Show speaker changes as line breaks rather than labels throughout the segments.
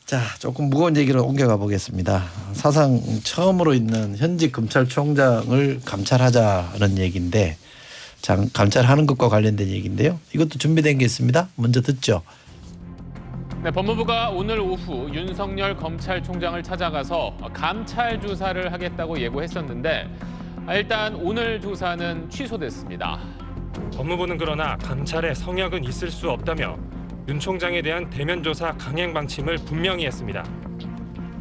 자, 조금 무거운 얘기로 옮겨가 보겠습니다. 사상 처음으로 있는 현직 검찰총장을 감찰하자는 얘기인데, 감찰하는 것과 관련된 얘기인데요. 이것도 준비된 게 있습니다. 먼저 듣죠.
네, 법무부가 오늘 오후 윤석열 검찰총장을 찾아가서 감찰 조사를 하겠다고 예고했었는데 일단 오늘 조사는 취소됐습니다.
법무부는 그러나 감찰에 성역은 있을 수 없다며 윤 총장에 대한 대면 조사 강행 방침을 분명히 했습니다.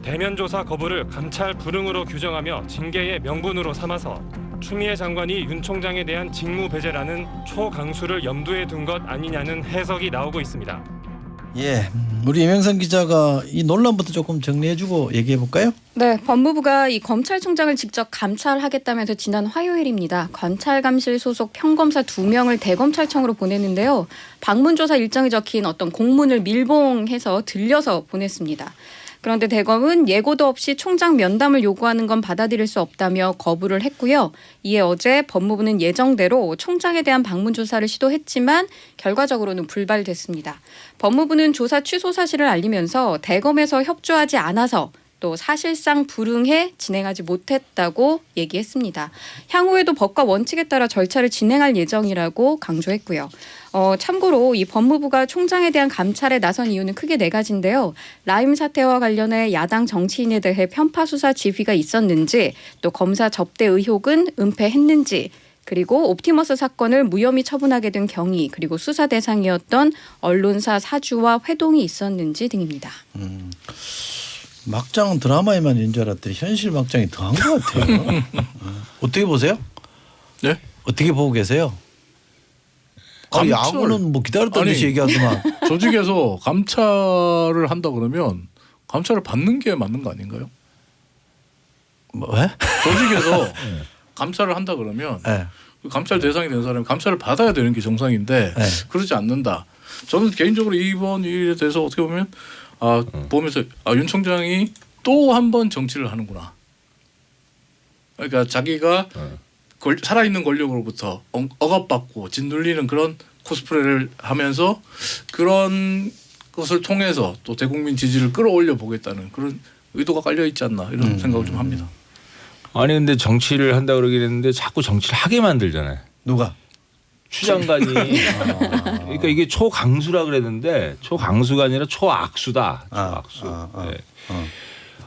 대면 조사 거부를 감찰 불응으로 규정하며 징계의 명분으로 삼아서 추미애 장관이 윤 총장에 대한 직무 배제라는 초강수를 염두에 둔 것 아니냐는 해석이 나오고 있습니다.
예, 우리 이명선 기자가 이 논란부터 조금 정리해주고 얘기해 볼까요?
네, 법무부가 이 검찰총장을 직접 감찰하겠다면서 지난 화요일입니다. 검찰감실 소속 평검사 2명을 대검찰청으로 보냈는데요. 방문조사 일정이 적힌 어떤 공문을 밀봉해서 들려서 보냈습니다. 그런데 대검은 예고도 없이 총장 면담을 요구하는 건 받아들일 수 없다며 거부를 했고요. 이에 어제 법무부는 예정대로 총장에 대한 방문 조사를 시도했지만 결과적으로는 불발됐습니다. 법무부는 조사 취소 사실을 알리면서 대검에서 협조하지 않아서 또 사실상 불응해 진행하지 못했다고 얘기했습니다. 향후에도 법과 원칙에 따라 절차를 진행할 예정이라고 강조했고요. 참고로 이 법무부가 총장에 대한 감찰에 나선 이유는 크게 4가지인데요. 라임 사태와 관련해 야당 정치인에 대해 편파 수사 지휘가 있었는지, 또 검사 접대 의혹은 은폐했는지, 그리고 옵티머스 사건을 무혐의 처분하게 된 경위, 그리고 수사 대상이었던 언론사 사주와 회동이 있었는지 등입니다.
막장 드라마에만 있는 줄 알았더니 현실 막장이 더한 것 같아요. 어떻게 보세요?
네?
어떻게 보고 계세요? 야구는 뭐 기다렸던 듯이 얘기하더만.
조직에서 감찰을 한다 그러면 감찰을 받는 게 맞는 거 아닌가요?
뭐 왜?
조직에서 감찰을 한다 그러면
네.
그 감찰 대상이 된 사람이 감찰을 받아야 되는 게 정상인데
네.
그러지 않는다. 저는 개인적으로 이번 일에 대해서 어떻게 보면 보면서 윤 총장이 또 한 번 정치를 하는구나. 그러니까 자기가 살아있는 권력으로부터 억압받고 짓눌리는 그런 코스프레를 하면서 그런 것을 통해서 또 대국민 지지를 끌어올려 보겠다는 그런 의도가 깔려 있지 않나 이런 생각을 좀 합니다.
아니 근데 정치를 한다 그러긴 했는데 자꾸 정치를 하게 만들잖아요.
누가?
추 장관이. 그러니까 이게 초강수라 그랬는데 초강수가 아니라 초악수다. 초악수. 네.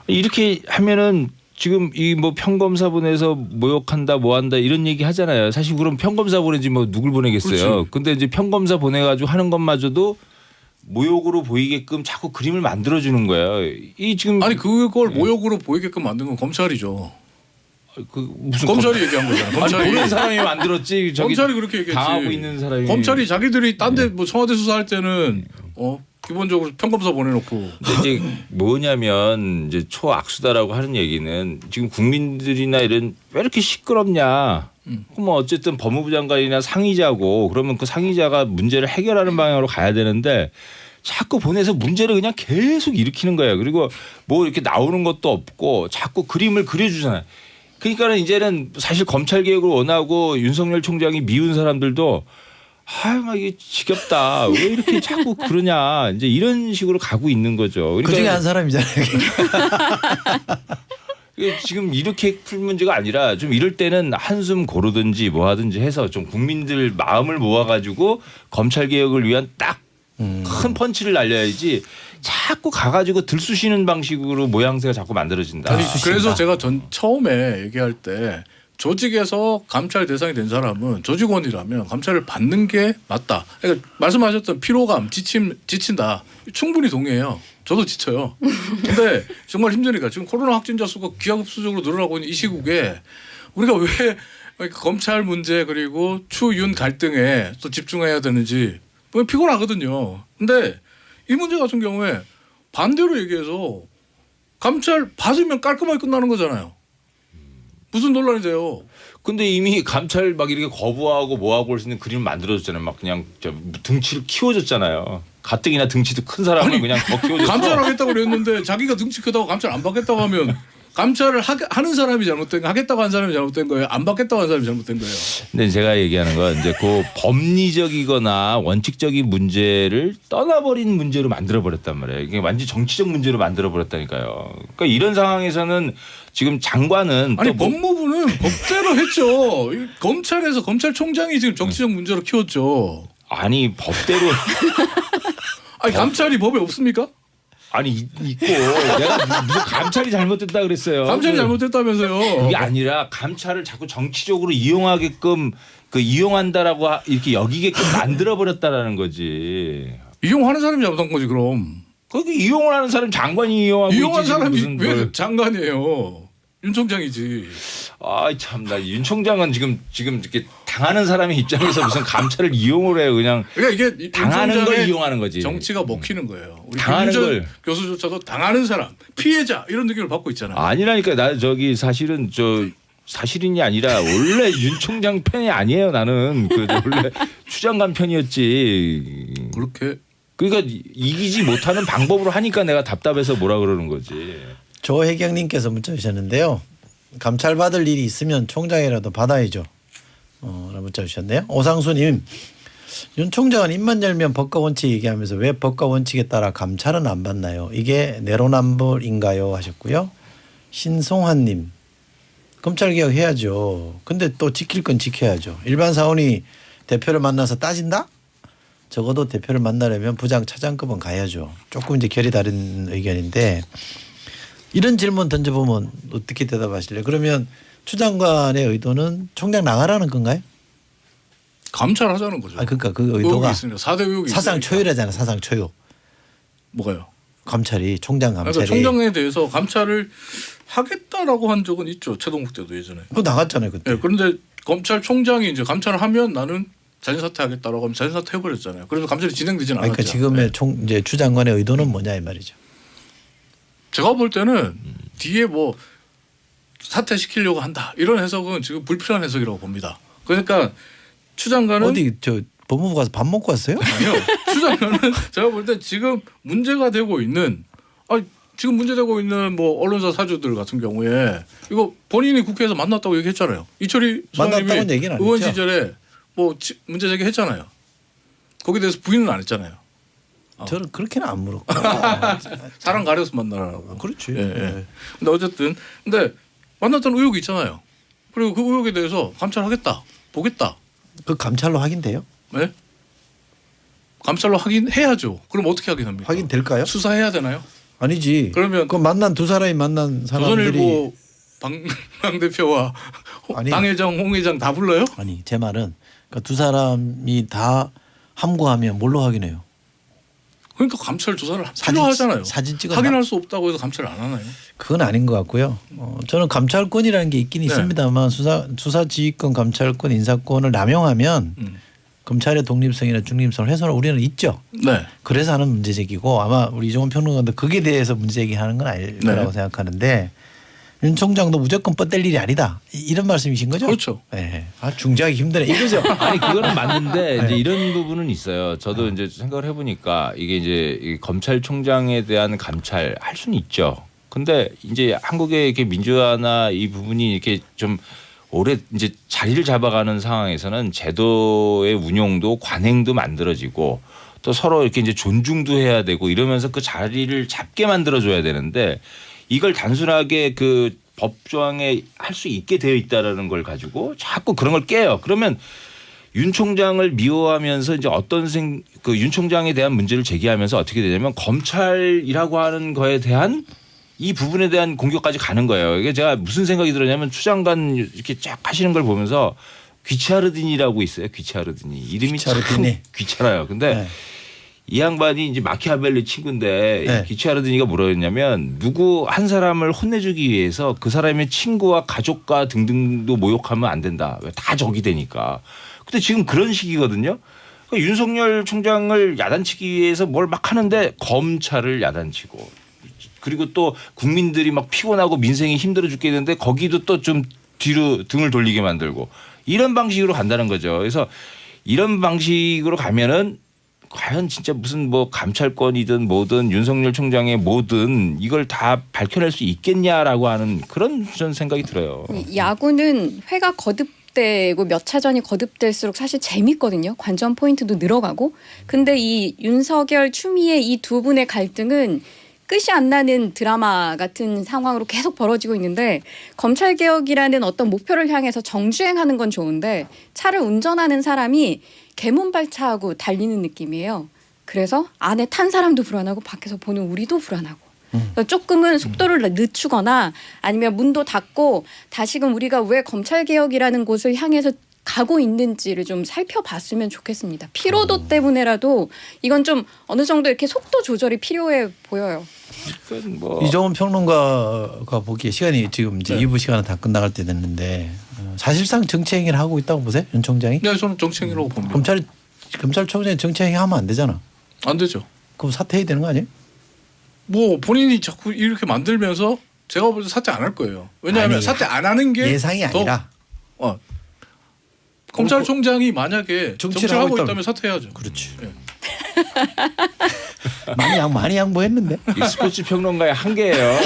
이렇게 하면은 지금 이 뭐 평검사본에서 모욕한다 뭐한다 이런 얘기 하잖아요. 사실 그럼 평검사 보내지 뭐 누굴 보내겠어요.
그렇지.
근데 이제 평검사 보내가지고 하는 것마저도 모욕으로 보이게끔 자꾸 그림을 만들어주는 거예요. 이 지금
아니 그걸 모욕으로 보이게끔 만든 건 검찰이죠.
무슨
검찰이 얘기한 거잖아요. 검찰이
모르는 사람이 만들었지. 저기
검찰이 그렇게 얘기했지.
당하고 있는 사람이.
검찰이 자기들이 딴 데 뭐 청와대 수사할 때는 기본적으로 평검사 보내놓고.
근데 이제 뭐냐면 이제 초악수다라고 하는 얘기는 지금 국민들이나 이런 왜 이렇게 시끄럽냐. 그럼 어쨌든 법무부 장관이나 상의자고 그러면 그 상의자가 문제를 해결하는 방향으로 가야 되는데 자꾸 보내서 문제를 그냥 계속 일으키는 거예요. 그리고 뭐 이렇게 나오는 것도 없고 자꾸 그림을 그려주잖아요. 그러니까는 이제는 사실 검찰 개혁을 원하고 윤석열 총장이 미운 사람들도 막 이게 지겹다. 왜 이렇게 자꾸 그러냐. 이제 이런 식으로 가고 있는 거죠. 그러니까
그중에 한 사람이잖아요.
이게 지금 이렇게 풀 문제가 아니라 좀 이럴 때는 한숨 고르든지 뭐 하든지 해서 좀 국민들 마음을 모아가지고 검찰 개혁을 위한 딱 큰 펀치를 날려야지 자꾸 가가지고 들쑤시는 방식으로 모양새가 자꾸 만들어진다.
그래서 제가 처음에 얘기할 때 조직에서 감찰 대상이 된 사람은 조직원이라면 감찰을 받는 게 맞다. 그러니까 말씀하셨던 피로감, 지친다. 충분히 동의해요. 저도 지쳐요. 근데 정말 힘드니까 지금 코로나 확진자 수가 기하급수적으로 늘어나고 있는 이 시국에 우리가 왜 검찰 문제 그리고 추윤 갈등에 또 집중해야 되는지 피곤하거든요. 근데 이 문제 같은 경우에 반대로 얘기해서 감찰 받으면 깔끔하게 끝나는 거잖아요. 무슨 논란이 돼요?
근데 이미 감찰 막 이렇게 거부하고 뭐하고 할 수 있는 그림을 만들어줬잖아요. 막 그냥 등치를 키워줬잖아요. 가뜩이나 등치도 큰 사람을 그냥 더 키워줬어.
감찰하겠다고 그랬는데 자기가 등치 크다고 감찰 안 받겠다고 하면 감찰을 하는 사람이 잘못된 거, 하겠다고 한 사람이 잘못된 거예요. 안 받겠다고 한 사람이 잘못된 거예요.
근데 제가 얘기하는 건 이제 그 법리적이거나 원칙적인 문제를 떠나버린 문제로 만들어 버렸단 말이에요. 이게 완전 정치적 문제로 만들어 버렸다니까요. 그러니까 이런 상황에서는 지금 장관은
아니
또 뭐-
법무부는 법대로 했죠. 이 검찰에서 검찰총장이 지금 정치적 문제로 키웠죠.
아니 법대로
아니 감찰이 법에 없습니까?
아니 있고 내가 무슨 감찰이 잘못됐다 그랬어요.
감찰이 잘못됐다면서요.
그게 아니라 감찰을 자꾸 정치적으로 이용하게끔 그 이용한다라고 이렇게 여기게끔 만들어 버렸다라는 거지.
이용하는 사람이 잘못한 거지 그럼.
거기 이용을 하는 사람 장관이 이용하고
이용한
있지, 지금
사람이
무슨
왜
뭘.
장관이에요? 윤 총장이지.
아 참나 윤 총장은 지금 이렇게 당하는 사람의 입장에서 무슨 감찰을 이용을 해요. 그냥
그러니까 이게
당하는
윤
걸
총장의
이용하는 거지.
정치가 먹히는 거예요. 우리
당하는
김윤전
걸.
교수조차도 당하는 사람, 피해자 이런 느낌을 받고 있잖아요.
아니라니까 나 저기 사실은 사실인이 아니라 원래 윤 총장 편이 아니에요. 나는 그 원래 추장관 편이었지.
그렇게
그러니까 이기지 못하는 방법으로 하니까 내가 답답해서 뭐라 그러는 거지.
조혜경님께서 문자 주셨는데요. 감찰 받을 일이 있으면 총장이라도 받아야죠. 라는 문자 주셨네요. 오상수님, 윤 총장은 입만 열면 법과 원칙 얘기하면서 왜 법과 원칙에 따라 감찰은 안 받나요? 이게 내로남불인가요? 하셨고요. 신송환님, 검찰 개혁 해야죠. 근데 또 지킬 건 지켜야죠. 일반 사원이 대표를 만나서 따진다? 적어도 대표를 만나려면 부장 차장급은 가야죠. 조금 이제 결이 다른 의견인데. 이런 질문 던져보면 어떻게 대답하실래요? 그러면 추 장관의 의도는 총장 나가라는 건가요?
감찰하자는 거죠.
아 그러니까 그
의혹이
의도가
있으니까 4대 의혹이
사상
있으니까.
초유라잖아요. 사상 초유.
뭐가요?
감찰이 총장 감찰이.
그러니까 총장에 대해서 감찰을 하겠다라고 한 적은 있죠. 최동국 때도 예전에.
그거 나갔잖아요 그때.
네, 그런데 검찰총장이 이제 감찰을 하면 나는 자진사퇴하겠다라고 하면 자진사퇴 해버렸잖아요. 그래서 감찰이 진행되지는
아니,
않았죠.
그러니까 지금의
네.
이제 추 장관의 의도는 뭐냐 이 말이죠.
제가 볼 때는 뒤에 뭐 사퇴시키려고 한다 이런 해석은 지금 불필요한 해석이라고 봅니다. 그러니까 추 장관은
어디 저 법무부 가서 밥 먹고 왔어요?
아니요. 추 장관은 제가 볼 때 지금 문제가 되고 있는 지금 문제되고 있는 뭐 언론사 사주들 같은 경우에 이거 본인이 국회에서 만났다고 얘기했잖아요. 이철희
만났다고는
수장님이
얘기는 안
의원
했죠.
시절에 뭐 문제 제기했잖아요. 거기에 대해서 부인은 안 했잖아요.
저는 그렇게는 안 물었고.
사람 가려서 만나라고.
그렇지.
예, 예.
네.
근데 어쨌든 만났던 의혹이 있잖아요. 그리고 그 의혹에 대해서 감찰하겠다, 보겠다.
그 감찰로 확인돼요?
네? 감찰로 확인해야죠. 그럼 어떻게 확인합니까?
확인될까요?
수사해야 되나요?
아니지.
그러면
그 만난 두 사람이 만난 사람들이
조선일보 방 대표와
아니.
당 회장, 홍 회장 다 불러요?
아니 제 말은 그러니까 두 사람이 다 함구하면 뭘로 확인해요?
그러니까 감찰 조사를 필요하잖아요.
사진 찍어
확인할 수 없다고 해서 감찰을 안 하나요?
그건 아닌 것 같고요. 저는 감찰권이라는 게 있긴
네.
있습니다만 수사지휘권, 감찰권, 인사권을 남용하면 검찰의 독립성이나 중립성을 훼손을 우리는 있죠.
네.
그래서 하는 문제 제기고 아마 우리 이종원 평론가도 거기에 대해서 문제 제기하는 건 아닐
네.
거라고 생각하는데 윤 총장도 무조건 뻗댈 일이 아니다. 이런 말씀이신 거죠?
그렇죠.
네. 중재하기 힘드네 이거죠.
아니 그거는 맞는데 이제
네.
이런 부분은 있어요. 저도 이제 생각을 해보니까 이게 이제 이 검찰총장에 대한 감찰 할 수는 있죠. 근데 이제 한국의 이렇게 민주화나 이 부분이 이렇게 좀 오래 이제 자리를 잡아가는 상황에서는 제도의 운용도 관행도 만들어지고 또 서로 이렇게 이제 존중도 해야 되고 이러면서 그 자리를 잡게 만들어줘야 되는데 이걸 단순하게 그 법조항에 할 수 있게 되어 있다라는 걸 가지고 자꾸 그런 걸 깨요. 그러면 윤 총장을 미워하면서 이제 그 윤 총장에 대한 문제를 제기하면서 어떻게 되냐면 검찰이라고 하는 거에 대한 이 부분에 대한 공격까지 가는 거예요. 이게 제가 무슨 생각이 들었냐면 추 장관 이렇게 쫙 하시는 걸 보면서 귀차르딘이라고 있어요. 귀차르딘이 이름이
귀차르딘이.
참 귀찮아요. 근데
네.
이 양반이 이제 마키아벨리 친구인데
네.
귀차르딘이가 뭐라 했냐면 누구 한 사람을 혼내주기 위해서 그 사람의 친구와 가족과 등등도 모욕하면 안 된다. 왜 다 적이 되니까. 근데 지금 그런 시기거든요. 그러니까 윤석열 총장을 야단치기 위해서 뭘 막 하는데 검찰을 야단치고 그리고 또 국민들이 막 피곤하고 민생이 힘들어 죽겠는데 거기도 또 좀 뒤로 등을 돌리게 만들고 이런 방식으로 간다는 거죠. 그래서 이런 방식으로 가면은 과연 진짜 무슨 뭐 감찰권이든 뭐든 윤석열 총장의 뭐든 이걸 다 밝혀낼 수 있겠냐라고 하는 그런 전 생각이 들어요.
야구는 회가 거듭되고 몇 차전이 거듭될수록 사실 재밌거든요. 관전 포인트도 늘어가고. 근데 이 윤석열, 추미애 이 두 분의 갈등은 끝이 안 나는 드라마 같은 상황으로 계속 벌어지고 있는데 검찰개혁이라는 어떤 목표를 향해서 정주행하는 건 좋은데 차를 운전하는 사람이 개문발차하고 달리는 느낌이에요. 그래서 안에 탄 사람도 불안하고 밖에서 보는 우리도 불안하고 그래서 조금은 속도를 늦추거나 아니면 문도 닫고 다시금 우리가 왜 검찰개혁이라는 곳을 향해서 가고 있는지를 좀 살펴봤으면 좋겠습니다. 피로도 때문에라도 이건 좀 어느 정도 이렇게 속도 조절이 필요해 보여요.
그건 뭐
이종훈 평론가가 보기에 시간이 지금 이제
네.
2부 시간은 다 끝나갈 때 됐는데 사실상 정치행위를 하고 있다고 보세요? 윤 총장이?
네, 저는 정치행위라고 봅니다.
검찰총장이 정치행위 하면 안 되잖아.
안 되죠.
그럼 사퇴해야 되는 거 아니에요?
뭐 본인이 자꾸 이렇게 만들면서 제가 볼 때 사퇴 안 할 거예요. 왜냐하면
아니,
사퇴 안 하는 게
예상이
더-
아니라.
검찰총장이 만약에
정치를
정치를 하고
하고
있다면 사퇴해야죠.
그렇지.
예.
많이 양보했는데.
이 스포츠 평론가의 한계예요.